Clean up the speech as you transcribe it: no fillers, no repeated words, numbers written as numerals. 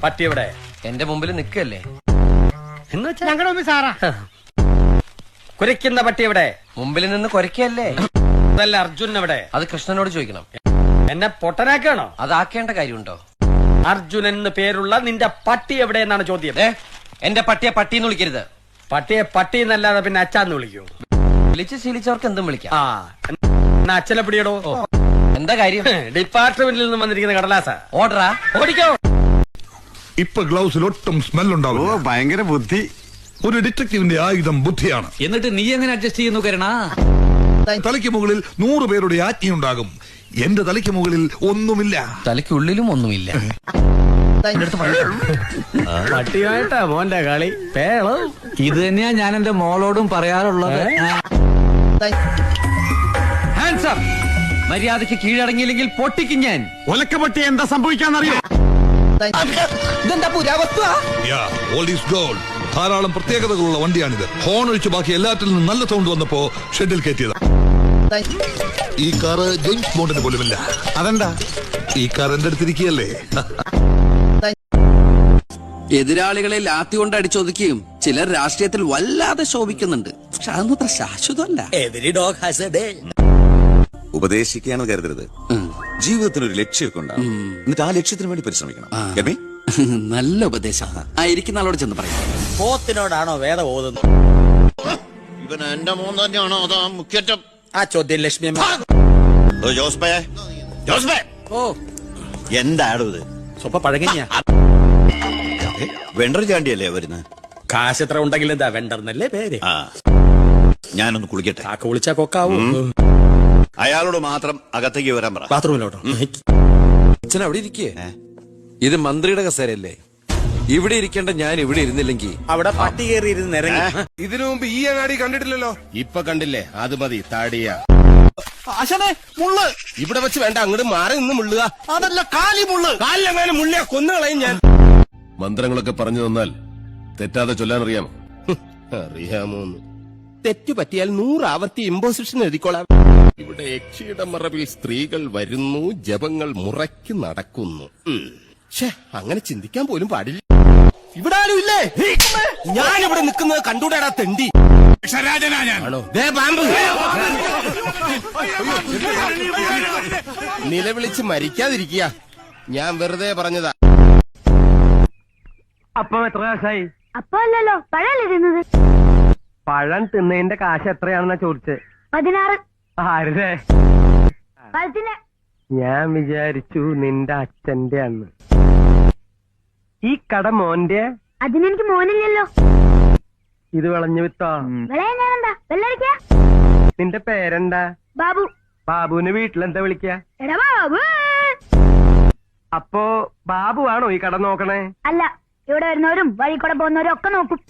പട്ടി എവിടെ? എന്റെ മുമ്പിൽ നിൽക്കല്ലേ. ഞങ്ങളുടെ മുമ്പിൽ സാറാ. കുരയ്ക്കുന്ന പട്ടി എവിടെ? മുമ്പിൽ നിന്ന് കുരയ്ക്കല്ലേ. അതല്ല, അർജുൻ എവിടെ? അത് കൃഷ്ണനോട് ചോദിക്കണം. എന്നെ പൊട്ടനാക്കാണോ? അതാക്കേണ്ട കാര്യമുണ്ടോ? അർജുനൻ എന്ന് പേരുള്ള നിന്റെ പട്ടി എവിടെ എന്നാണ് ചോദ്യം. എന്റെ പട്ടിയെ പട്ടിന്ന് വിളിക്കരുത്. പട്ടിയെ പട്ടി എന്നല്ലാതെ പിന്നെ അച്ഛന്ന് വിളിക്കൂ. വിളിച്ച് ശീലിച്ചവർക്ക് എന്തും വിളിക്കാം. അച്ഛനെ പിടിയടോ. എന്താ കാര്യം? ഡിപ്പാർട്ട്മെന്റിൽ നിന്ന് വന്നിരിക്കുന്ന കടലാസ. ഓർഡറാ? ഓടിക്കോ. ഇപ്പൊ ഗ്ലൗസിൽ ഒട്ടും സ്മെൽ ഉണ്ടാവും. ഭയങ്കര ബുദ്ധി. ഒരു ഡിറ്റക്ടീവിന്റെ ആയുധം ബുദ്ധിയാണ്. എന്നിട്ട് നീ എങ്ങനെ അഡ്ജസ്റ്റ് ചെയ്യുന്നു കരണ? തലയ്ക്ക് മുകളിൽ 100 പേരുടെ ആജ്ഞയുണ്ടാകും. എന്റെ തലയ്ക്ക് മുകളിൽ ഒന്നുമില്ല. തലയ്ക്കുള്ളിലും ഒന്നുമില്ല. പട്ടിയായിട്ടാ മോന്റെ കളി. ഇത് തന്നെയാ ഞാൻ എന്റെ മോളോടും പറയാറുള്ളത്. Hands up. മര്യാദയ്ക്ക് കീഴടങ്ങിയില്ലെങ്കിൽ പൊട്ടിക്കും ഞാൻ. ഒലക്കപട്ടി എന്താ സംഭവിക്കാന്നറിയോ? ഇതെന്താ പുരാവസ്തു? ധാരാളം പ്രത്യേകതകളുള്ള വണ്ടിയാണിത്. ഹോൺ ഒഴിച്ച് ബാക്കി എല്ലാറ്റിൽ നിന്നും നല്ല സൗണ്ട് വന്നപ്പോ ഷെഡിൽ കയറ്റിയത്. ഈ കാറ് ജെയിംസ് ബോണ്ടിന് പോലുമില്ല. അതെന്താ? ഈ കാർ എന്റെ അടുത്തിരിക്കുകയല്ലേ. എതിരാളികളെ ലാത്തി കൊണ്ട് അടിച്ചൊതുക്കിയും ചിലർ രാഷ്ട്രീയത്തിൽ വല്ലാതെ ശോഭിക്കുന്നുണ്ട്. പക്ഷെ അതൊന്നും അത്ര ശാശ്വതമല്ല. ഉപദേശിക്കുകയാണ് കരുതരുത്. ജീവിതത്തിന് ഒരു ലക്ഷ്യമൊക്കെ ഉണ്ടാവും. എന്നിട്ട് ആ ലക്ഷ്യത്തിന് വേണ്ടി പരിശ്രമിക്കണം. നല്ല ഉപദേശം. ഇരിക്കുന്ന ആളോട് ചെന്ന് പറയാം. പോത്തിനോടാണോ വേദം ഓതുന്നത്? ഇവൻ എന്റെ മോൻ തന്നെയാണോ അതാ മുഖ്യറ്റം? ആ ചോദ്യം ലക്ഷ്മി എന്താടോ ഇത്? സ്വപ്പ പഴകഞ്ഞ വെണ്ടർ ചാണ്ടിയല്ലേ വരുന്നത്? കാശ് എത്ര ഉണ്ടെങ്കിൽ എന്താ വെണ്ടർന്നല്ലേ പേര്. ഞാനൊന്ന് കുളിക്കട്ടെ. കാക്ക വിളിച്ചാ കൊക്കാവൂ. അയാളോട് മാത്രം അകത്തേക്ക് വരാൻ പറ. ബാത്റൂമിലോട്ടോ. അച്ഛൻ അവിടെ ഇരിക്കേ. ഇത് മന്ത്രിയുടെ കസേരയല്ലേ. ഇവിടെ ഇരിക്കേണ്ട ഞാൻ ഇവിടെ ഇരുന്നില്ലെങ്കിൽ അവിടെ പട്ടി കയറി ഇരുന്ന് ഇറങ്ങി. ഇതിനു മുമ്പ് ഈ അങ്ങാടി കണ്ടിട്ടില്ലല്ലോ. ഇപ്പൊ കണ്ടില്ലേ? അത് മതി. താടിയ മുള്ള് ഇവിടെ വെച്ച് വേണ്ട, അങ്ങോട്ട് മാറി നിന്ന് മുള്ളുക. അതല്ല, കാലി മുള്ള്. കാലിലെങ്ങനെ മുള്ളിയാ കൊന്നുകളയും ഞാൻ. മന്ത്രങ്ങളൊക്കെ പറഞ്ഞു തന്നാൽ തെറ്റാതെ ചൊല്ലാൻ അറിയാമോ? അറിയാമോന്ന്. തെറ്റു പറ്റിയാൽ 100 ആവർത്തി ഇമ്പോസിഷൻ എഴുതിക്കോളാം. ഇവിടെ യക്ഷിയുടെ മറവിൽ സ്ത്രീകൾ വരുന്നു, ജപങ്ങൾ മുറയ്ക്ക് നടക്കുന്നു. അങ്ങനെ ചിന്തിക്കാൻ പോലും പാടില്ല. ഇവിടെ ആരും ഇല്ലേ? ഞാനിവിടെ നിൽക്കുന്നത് കണ്ടൂടാ തെണ്ടി. ആണോ? പാമ്പ് നിലവിളിച്ച് മരിക്കാതിരിക്കുക. ഞാൻ വെറുതെ പറഞ്ഞതാ. അപ്പം എത്ര കാശായി? അപ്പൊ അല്ലല്ലോ, പഴല്ലേ തിന്നത്. പഴം തിന്നതിന്റെ കാശ് എത്രയാണെന്നാ ചോദിച്ചേ. 16. ആരുടെ? പഴത്തിന്. ഞാൻ വിചാരിച്ചു നിന്റെ അച്ഛന്റെ അന്ന്. ഈ കട മോന്റെ? അതിനെനിക്ക് മോനില്ലല്ലോ. ഇത് വിളഞ്ഞു വിത്തോ? വിളയാനെന്താ വെള്ളരിക്ക. നിന്റെ പേരെന്താ? ബാബു. ബാബുവിന് വീട്ടിലെന്താ വിളിക്ക? എടാ ബാബു. അപ്പോ ബാബു ആണോ ഈ കട നോക്കണേ? അല്ല, ഇവിടെ വരുന്നവരും വഴി കൂടെ പോകുന്നവരും ഒക്കെ നോക്കും.